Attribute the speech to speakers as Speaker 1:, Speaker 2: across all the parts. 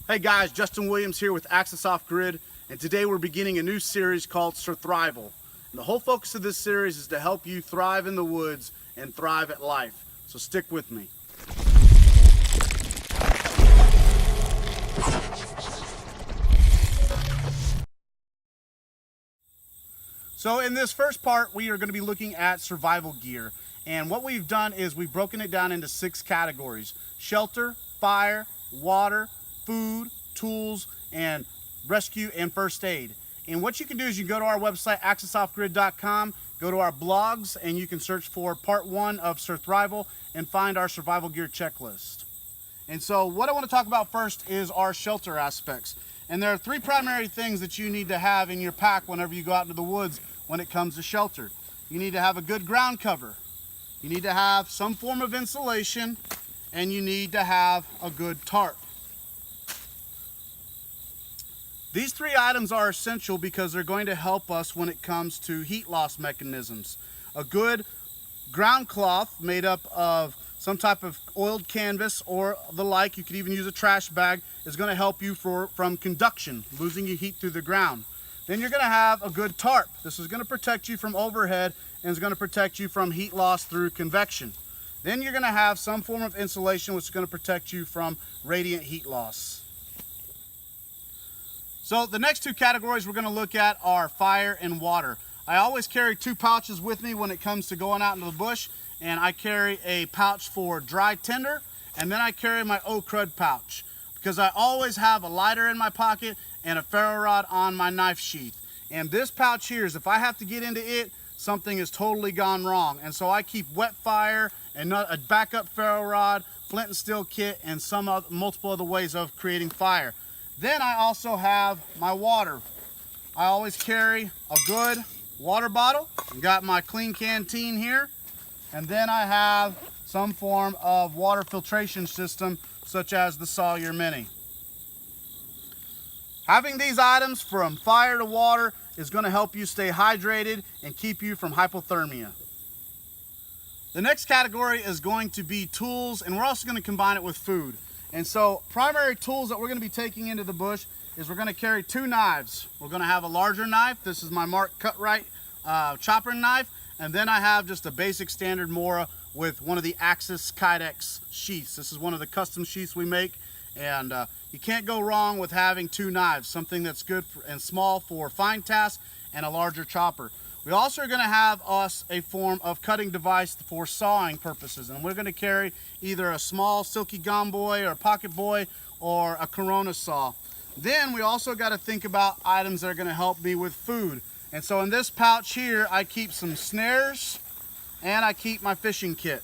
Speaker 1: Hey guys, Justin Williams here with Access Off Grid, and today we're beginning a new series called SURTHRIVAL. And the whole focus of this series is to help you thrive in the woods and thrive at life. So stick with me. So in this first part, we are going to be looking at survival gear. And what we've done is we've broken it down into 6 categories: shelter, fire, water, food, tools, and rescue and first aid. And what you can do is you can go to our website, accessoffgrid.com, go to our blogs, and you can search for part 1 of SURTHRIVAL and find our survival gear checklist. And so what I want to talk about first is our shelter aspects. And there are 3 primary things that you need to have in your pack whenever you go out into the woods when it comes to shelter. You need to have a good ground cover. You need to have some form of insulation, and you need to have a good tarp. These 3 items are essential because they're going to help us when it comes to heat loss mechanisms. A good ground cloth made up of some type of oiled canvas or the like, you could even use a trash bag, is going to help you from conduction, losing your heat through the ground. Then you're going to have a good tarp. This is going to protect you from overhead and is going to protect you from heat loss through convection. Then you're going to have some form of insulation which is going to protect you from radiant heat loss. So the next 2 categories we're going to look at are fire and water. I always carry 2 pouches with me when it comes to going out into the bush, and I carry a pouch for dry tinder, and then I carry my oak crud pouch because I always have a lighter in my pocket and a ferro rod on my knife sheath. And this pouch here is, if I have to get into it, something has totally gone wrong. And so I keep wet fire and a backup ferro rod, flint and steel kit, and multiple other ways of creating fire. Then I also have my water. I always carry a good water bottle. I've got my clean canteen here. And then I have some form of water filtration system such as the Sawyer Mini. Having these items from fire to water is going to help you stay hydrated and keep you from hypothermia. The next category is going to be tools, and we're also going to combine it with food. And so primary tools that we're going to be taking into the bush is we're going to carry 2 knives. We're going to have a larger knife. This is my Mark Cutright chopper knife. And then I have just a basic standard Mora with one of the Axis Kydex sheaths. This is one of the custom sheaths we make. And you can't go wrong with having 2 knives, something that's good and small for fine tasks and a larger chopper. We also are going to have a form of cutting device for sawing purposes, and we're going to carry either a small Silky Gum Boy or Pocket Boy or a Corona saw. Then we also got to think about items that are going to help me with food. And so in this pouch here, I keep some snares and I keep my fishing kit.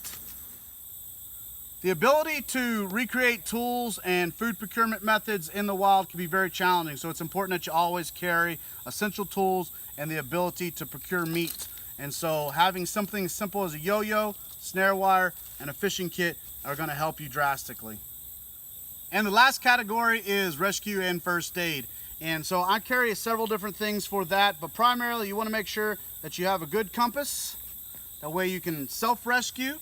Speaker 1: The ability to recreate tools and food procurement methods in the wild can be very challenging, so it's important that you always carry essential tools and the ability to procure meat. And so having something as simple as a yo-yo, snare wire, and a fishing kit are going to help you drastically. And the last category is rescue and first aid. And so I carry several different things for that, but primarily you want to make sure that you have a good compass. That way you can self-rescue.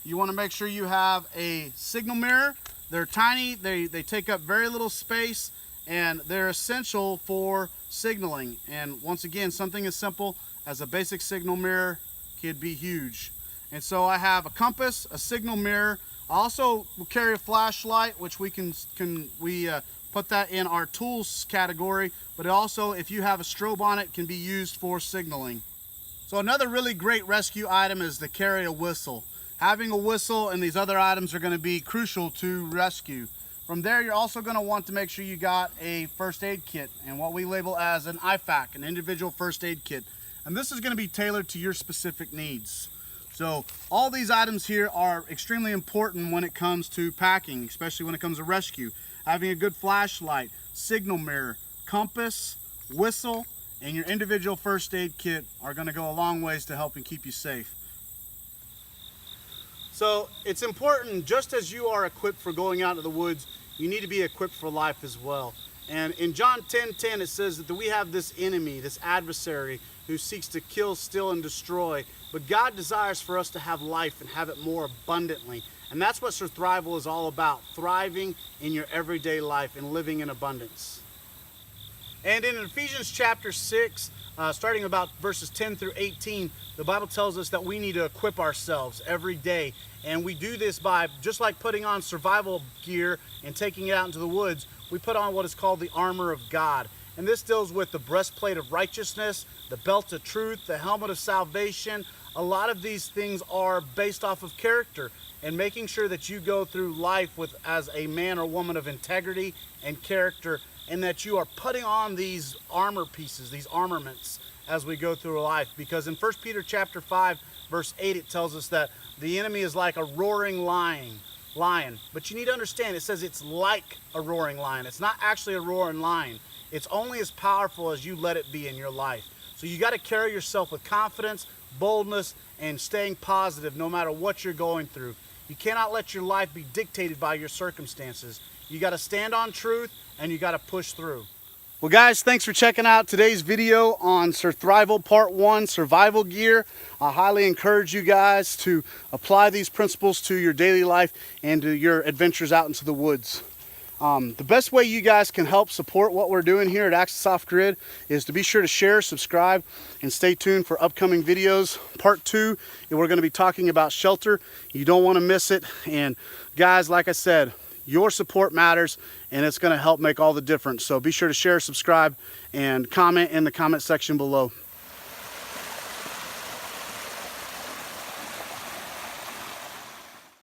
Speaker 1: You want to make sure you have a signal mirror. They're tiny, they take up very little space, and they're essential for signaling. And once again, something as simple as a basic signal mirror could be huge. And so I have a compass, a signal mirror. I also will carry a flashlight, which we put that in our tools category, but also if you have a strobe on it, can be used for signaling. So another really great rescue item is to carry a whistle. Having a whistle and these other items are going to be crucial to rescue. From there, you're also going to want to make sure you got a first aid kit and what we label as an IFAK, an individual first aid kit. And this is going to be tailored to your specific needs. So all these items here are extremely important when it comes to packing, especially when it comes to rescue. Having a good flashlight, signal mirror, compass, whistle, and your individual first aid kit are going to go a long ways to helping keep you safe. So it's important, just as you are equipped for going out into the woods, you need to be equipped for life as well. And in John 10:10 it says that we have this enemy, this adversary, who seeks to kill, steal, and destroy. But God desires for us to have life and have it more abundantly. And that's what SURTHRIVAL is all about, thriving in your everyday life and living in abundance. And in Ephesians chapter 6, starting about verses 10 through 18, the Bible tells us that we need to equip ourselves every day. And we do this by, just like putting on survival gear and taking it out into the woods, we put on what is called the armor of God. And this deals with the breastplate of righteousness, the belt of truth, the helmet of salvation. A lot of these things are based off of character and making sure that you go through life as a man or woman of integrity and character, and that you are putting on these armor pieces, these armaments, as we go through life. Because in 1 Peter chapter 5, verse 8, it tells us that the enemy is like a roaring lion. But you need to understand, it says it's like a roaring lion. It's not actually a roaring lion. It's only as powerful as you let it be in your life. So you got to carry yourself with confidence, boldness, and staying positive no matter what you're going through. You cannot let your life be dictated by your circumstances. You got to stand on truth, and you got to push through. Well guys, thanks for checking out today's video on SURTHRIVAL Part 1, Survival Gear. I highly encourage you guys to apply these principles to your daily life and to your adventures out into the woods. The best way you guys can help support what we're doing here at Access Off Grid is to be sure to share, subscribe, and stay tuned for upcoming videos. Part 2, we're going to be talking about shelter. You don't want to miss it. And guys, like I said, your support matters, and it's going to help make all the difference. So be sure to share, subscribe, and comment in the comment section below.